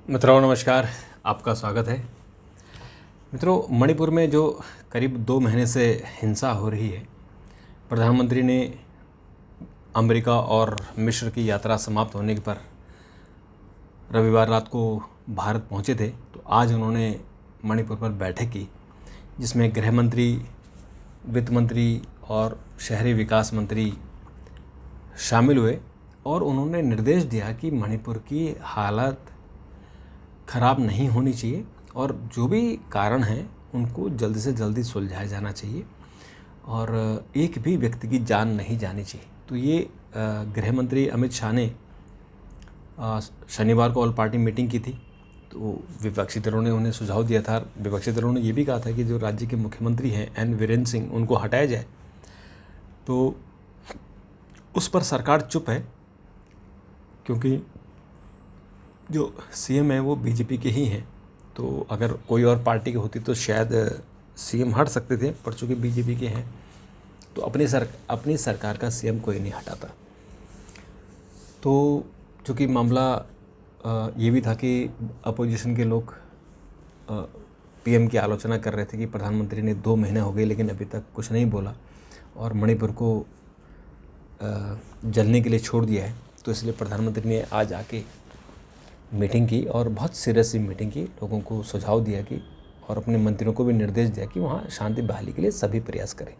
मित्रों नमस्कार, आपका स्वागत है। मित्रों, मणिपुर में जो करीब 2 महीने से हिंसा हो रही है, प्रधानमंत्री ने अमेरिका और मिस्र की यात्रा समाप्त होने पर रविवार रात को भारत पहुंचे थे। तो आज उन्होंने मणिपुर पर बैठक की, जिसमें गृह मंत्री, वित्त मंत्री और शहरी विकास मंत्री शामिल हुए और उन्होंने निर्देश दिया कि मणिपुर की हालत ख़राब नहीं होनी चाहिए और जो भी कारण हैं उनको जल्दी से जल्दी सुलझाया जाना चाहिए और एक भी व्यक्ति की जान नहीं जानी चाहिए। तो ये गृह मंत्री अमित शाह ने शनिवार को ऑल पार्टी मीटिंग की थी। तो विपक्षी दलों ने उन्हें सुझाव दिया था। विपक्षी दलों ने ये भी कहा था कि जो राज्य के मुख्यमंत्री हैं एन वीरेंद्र सिंह, उनको हटाया जाए। तो उस पर सरकार चुप है, क्योंकि जो सीएम है वो बीजेपी के ही हैं। तो अगर कोई और पार्टी की होती तो शायद सीएम हट सकते थे, पर चूँकि बीजेपी के हैं तो अपनी सरकार का सीएम कोई नहीं हटाता। तो चूँकि मामला ये भी था कि अपोजिशन के लोग पीएम की आलोचना कर रहे थे कि प्रधानमंत्री ने 2 महीने हो गए लेकिन अभी तक कुछ नहीं बोला और मणिपुर को जलने के लिए छोड़ दिया है। तो इसलिए प्रधानमंत्री ने आज आके मीटिंग की और बहुत सीरियसली मीटिंग की, लोगों को सुझाव दिया कि और अपने मंत्रियों को भी निर्देश दिया कि वहाँ शांति बहाली के लिए सभी प्रयास करें।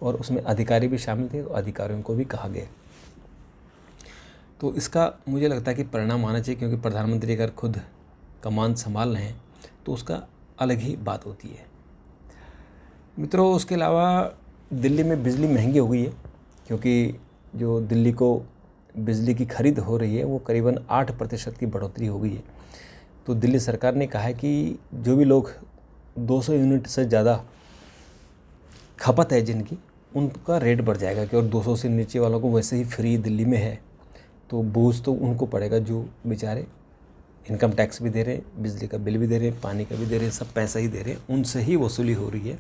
और उसमें अधिकारी भी शामिल थे, तो अधिकारियों को भी कहा गया। तो इसका मुझे लगता है कि परिणाम आना चाहिए, क्योंकि प्रधानमंत्री अगर खुद कमान संभाल रहे हैं तो उसका अलग ही बात होती है। मित्रों, उसके अलावा दिल्ली में बिजली महंगी हो गई है, क्योंकि जो दिल्ली को बिजली की खरीद हो रही है वो करीबन 8% की बढ़ोतरी हो गई है। तो दिल्ली सरकार ने कहा है कि जो भी लोग 200 यूनिट से ज़्यादा खपत है जिनकी, उनका रेट बढ़ जाएगा कि और 200 से नीचे वालों को वैसे ही फ्री दिल्ली में है। तो बोझ तो उनको पड़ेगा जो बेचारे इनकम टैक्स भी दे रहे हैं, बिजली का बिल भी दे रहे हैं, पानी का भी दे रहे हैं, सब पैसा ही दे रहे हैं, उनसे ही वसूली हो रही है।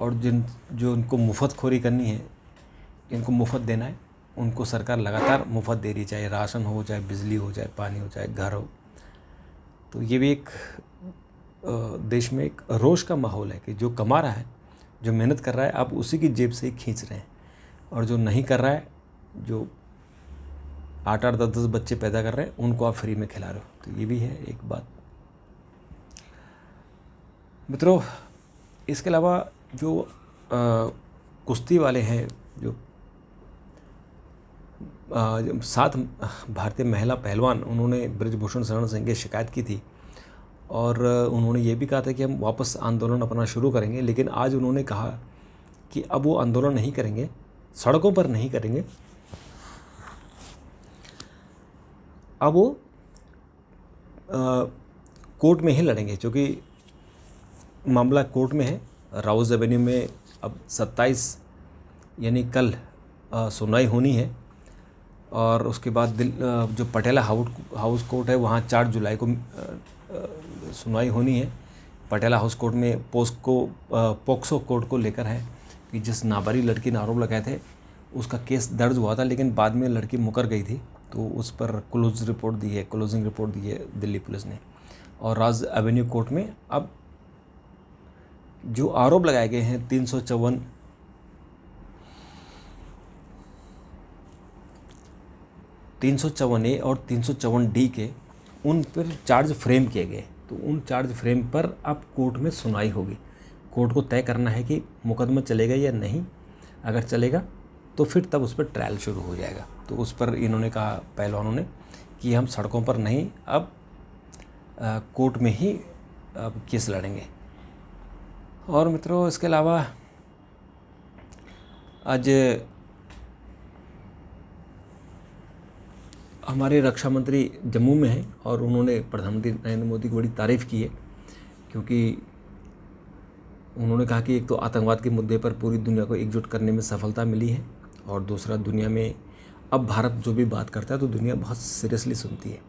और जो उनको मुफ्तखोरी करनी है, जिनको मुफ्त देना है, उनको सरकार लगातार मुफ्त दे रही, चाहे राशन हो, चाहे बिजली हो, चाहे पानी हो, चाहे घर हो। तो ये भी एक देश में एक रोष का माहौल है कि जो कमा रहा है, जो मेहनत कर रहा है, आप उसी की जेब से ही खींच रहे हैं, और जो नहीं कर रहा है, जो 8-8, 10-10 बच्चे पैदा कर रहे हैं, उनको आप फ्री में खिला रहे हो। तो ये भी है एक बात। मित्रों, इसके अलावा जो कुश्ती वाले हैं, जो 7 भारतीय महिला पहलवान, उन्होंने ब्रजभूषण शरण सिंह की शिकायत की थी और उन्होंने ये भी कहा था कि हम वापस आंदोलन अपना शुरू करेंगे। लेकिन आज उन्होंने कहा कि अब वो आंदोलन नहीं करेंगे, सड़कों पर नहीं करेंगे, अब वो कोर्ट में ही लड़ेंगे, क्योंकि मामला कोर्ट में है। राउज एवेन्यू में अब 27 यानी कल सुनवाई होनी है और उसके बाद जो पटेला हाउस कोर्ट है वहाँ 4 जुलाई को सुनवाई होनी है। पटेला हाउस कोर्ट में पोक्सो कोर्ट को लेकर है कि जिस नाबालिग लड़की ने आरोप लगाए थे उसका केस दर्ज हुआ था, लेकिन बाद में लड़की मुकर गई थी, तो उस पर क्लोजिंग रिपोर्ट दी है दिल्ली पुलिस ने। और राज एवेन्यू कोर्ट में अब जो आरोप लगाए गए हैं 354 ए और 354 डी के, उन पर चार्ज फ्रेम किए गए। तो उन चार्ज फ्रेम पर अब कोर्ट में सुनवाई होगी। कोर्ट को तय करना है कि मुकदमा चलेगा या नहीं। अगर चलेगा तो फिर तब उस पर ट्रायल शुरू हो जाएगा। तो उस पर इन्होंने कहा, पहलवानों ने, कि हम सड़कों पर नहीं, अब कोर्ट में ही अब केस लड़ेंगे। और मित्रों, इसके अलावा आज हमारे रक्षा मंत्री जम्मू में हैं और उन्होंने प्रधानमंत्री नरेंद्र मोदी की बड़ी तारीफ़ की है, क्योंकि उन्होंने कहा कि एक तो आतंकवाद के मुद्दे पर पूरी दुनिया को एकजुट करने में सफलता मिली है और दूसरा, दुनिया में अब भारत जो भी बात करता है तो दुनिया बहुत सीरियसली सुनती है।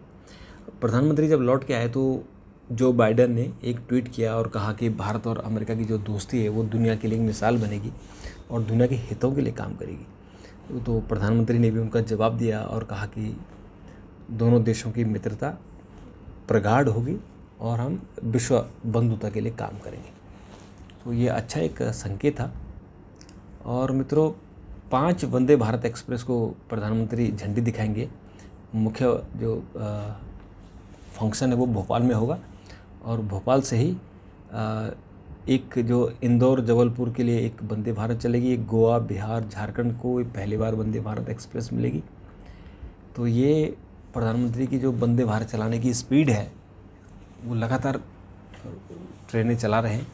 प्रधानमंत्री जब लौट के आए तो जो बाइडेन ने एक ट्वीट किया और कहा कि भारत और अमेरिका की जो दोस्ती है वो दुनिया के लिए एक मिसाल बनेगी और दुनिया के हितों के लिए काम करेगी। तो प्रधानमंत्री ने भी उनका जवाब दिया और कहा कि दोनों देशों की मित्रता प्रगाढ़ होगी और हम विश्व बंधुता के लिए काम करेंगे। तो ये अच्छा एक संकेत था। और मित्रों, 5 वंदे भारत एक्सप्रेस को प्रधानमंत्री झंडी दिखाएंगे। मुख्य जो फंक्शन है वो भोपाल में होगा और भोपाल से ही एक जो इंदौर जबलपुर के लिए एक वंदे भारत चलेगी, एक गोवा, बिहार, झारखंड को पहली बार वंदे भारत एक्सप्रेस मिलेगी। तो ये प्रधानमंत्री की जो वंदे भारत चलाने की स्पीड है वो लगातार ट्रेनें चला रहे हैं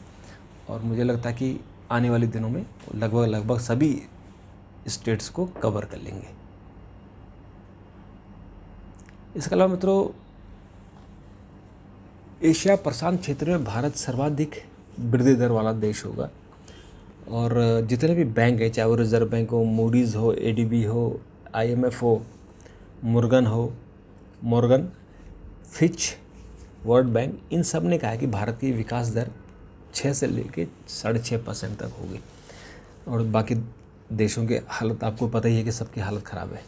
और मुझे लगता है कि आने वाले दिनों में लगभग सभी स्टेट्स को कवर कर लेंगे। इसके अलावा मित्रों, एशिया प्रशांत क्षेत्र में भारत सर्वाधिक वृद्धि दर वाला देश होगा और जितने भी बैंक हैं, चाहे वो रिजर्व बैंक हो, मूडीज़ हो, एडीबी हो, आईएमएफ हो, मॉर्गन, फिच, वर्ल्ड बैंक, इन सब ने कहा है कि भारत की विकास दर 6 से लेकर 6.5% तक होगी। और बाकी देशों के हालत आपको पता ही है कि सबकी हालत ख़राब है।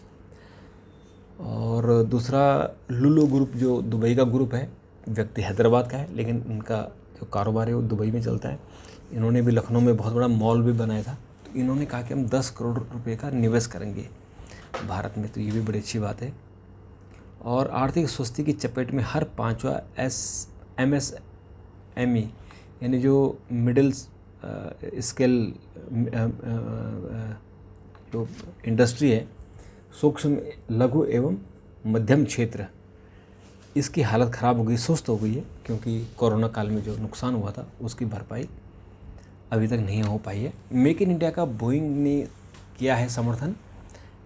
और दूसरा, लुलु ग्रुप जो दुबई का ग्रुप है, व्यक्ति हैदराबाद का है लेकिन इनका जो कारोबार है वो दुबई में चलता है। इन्होंने भी लखनऊ में बहुत बड़ा मॉल भी बनाया था। तो इन्होंने कहा कि हम 10 करोड़ रुपए का निवेश करेंगे भारत में, तो ये भी बड़ी अच्छी बात है। और आर्थिक सुस्ती की चपेट में हर 5वां MSME यानी जो मिडिल स्केल जो इंडस्ट्री है, सूक्ष्म, लघु एवं मध्यम क्षेत्र, इसकी हालत ख़राब हो गई, सुस्त हो गई है, क्योंकि कोरोना काल में जो नुकसान हुआ था उसकी भरपाई अभी तक नहीं हो पाई है। मेक इन इंडिया का बोइंग ने किया है समर्थन।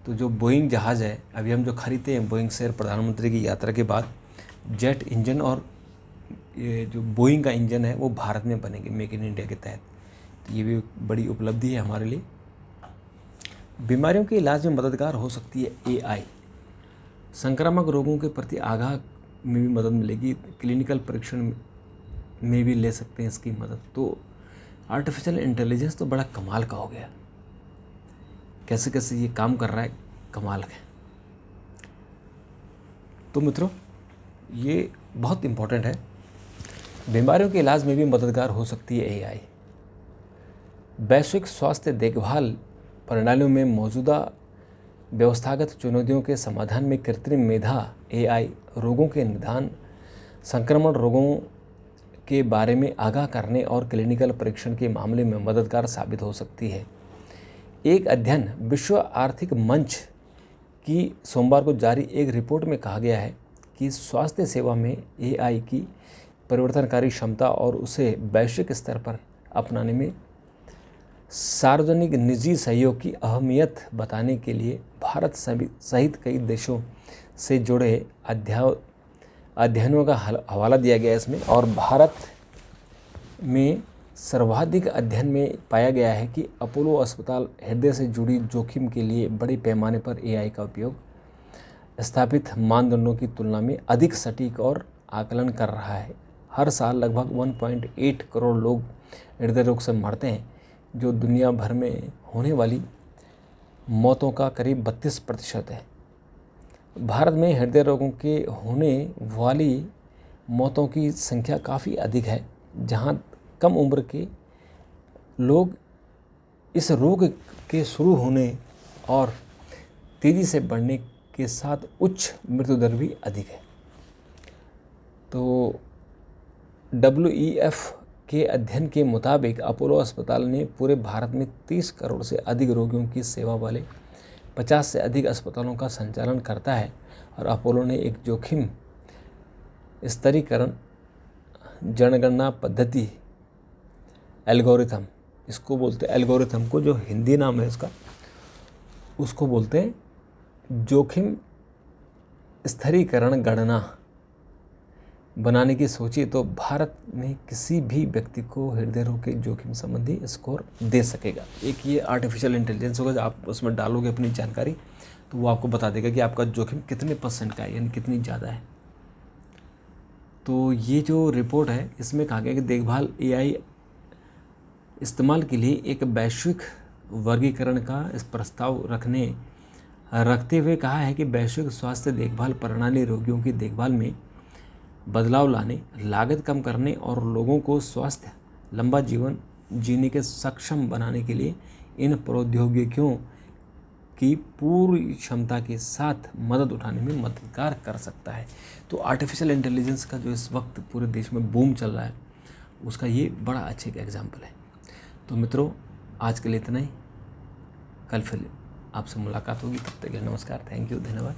तो जो बोइंग जहाज़ है अभी हम जो खरीदते हैं बोइंग से, प्रधानमंत्री की यात्रा के बाद जेट इंजन और ये जो बोइंग का इंजन है वो भारत में बनेंगे मेक इन इंडिया के तहत। तो ये भी बड़ी उपलब्धि है हमारे लिए। बीमारियों के इलाज में मददगार हो सकती है AI। संक्रामक रोगों के प्रति आगाह में भी मदद मिलेगी, क्लिनिकल परीक्षण में भी ले सकते हैं इसकी मदद। तो आर्टिफिशियल इंटेलिजेंस तो बड़ा कमाल का हो गया, कैसे कैसे ये काम कर रहा है, कमाल का। तो मित्रों, ये बहुत इम्पोर्टेंट है। बीमारियों के इलाज में भी मददगार हो सकती है AI। वैश्विक स्वास्थ्य देखभाल प्रणालियों में मौजूदा व्यवस्थागत चुनौतियों के समाधान में कृत्रिम मेधा AI रोगों के निदान, संक्रमण रोगों के बारे में आगाह करने और क्लिनिकल परीक्षण के मामले में मददगार साबित हो सकती है। एक अध्ययन विश्व आर्थिक मंच की सोमवार को जारी एक रिपोर्ट में कहा गया है कि स्वास्थ्य सेवा में AI की परिवर्तनकारी क्षमता और उसे वैश्विक स्तर पर अपनाने में सार्वजनिक निजी सहयोग की अहमियत बताने के लिए भारत सहित कई देशों से जुड़े अध्ययनों का हवाला दिया गया इसमें। और भारत में सर्वाधिक अध्ययन में पाया गया है कि अपोलो अस्पताल हृदय से जुड़ी जोखिम के लिए बड़े पैमाने पर AI का उपयोग स्थापित मानदंडों की तुलना में अधिक सटीक और आकलन कर रहा है। हर साल लगभग 1.8 करोड़ लोग हृदय रोग से मरते हैं, जो दुनिया भर में होने वाली मौतों का करीब 32% है। भारत में हृदय रोगों के होने वाली मौतों की संख्या काफ़ी अधिक है, जहां कम उम्र के लोग इस रोग के शुरू होने और तेज़ी से बढ़ने के साथ उच्च मृत्यु दर भी अधिक है। तो WEF के अध्ययन के मुताबिक अपोलो अस्पताल ने पूरे भारत में 30 करोड़ से अधिक रोगियों की सेवा वाले 50 से अधिक अस्पतालों का संचालन करता है। और अपोलो ने एक जोखिम स्तरीकरण जनगणना पद्धति एल्गोरिथम, इसको बोलते हैं एल्गोरिथम को, जो हिंदी नाम है इसका, उसको बोलते हैं जोखिम स्तरीकरण गणना बनाने की सोची। तो भारत में किसी भी व्यक्ति को हृदय रोग के जोखिम संबंधी स्कोर दे सकेगा। एक ये आर्टिफिशियल इंटेलिजेंस होगा, जब आप उसमें डालोगे अपनी जानकारी तो वो आपको बता देगा कि आपका जोखिम कितने % का है, यानी कितनी ज़्यादा है। तो ये जो रिपोर्ट है इसमें कहा गया कि देखभाल AI इस्तेमाल के लिए एक वैश्विक वर्गीकरण का इस प्रस्ताव रखते हुए कहा है कि वैश्विक स्वास्थ्य देखभाल प्रणाली रोगियों की देखभाल में बदलाव लाने, लागत कम करने और लोगों को स्वस्थ लंबा जीवन जीने के सक्षम बनाने के लिए इन प्रौद्योगिकियों की पूरी क्षमता के साथ मदद उठाने में मददगार कर सकता है। तो आर्टिफिशियल इंटेलिजेंस का जो इस वक्त पूरे देश में बूम चल रहा है, उसका ये बड़ा अच्छा एक एग्जाम्पल है। तो मित्रों, आज के लिए इतना ही। कल फिर आपसे मुलाकात होगी, तब तक के लिए नमस्कार, थैंक यू, धन्यवाद।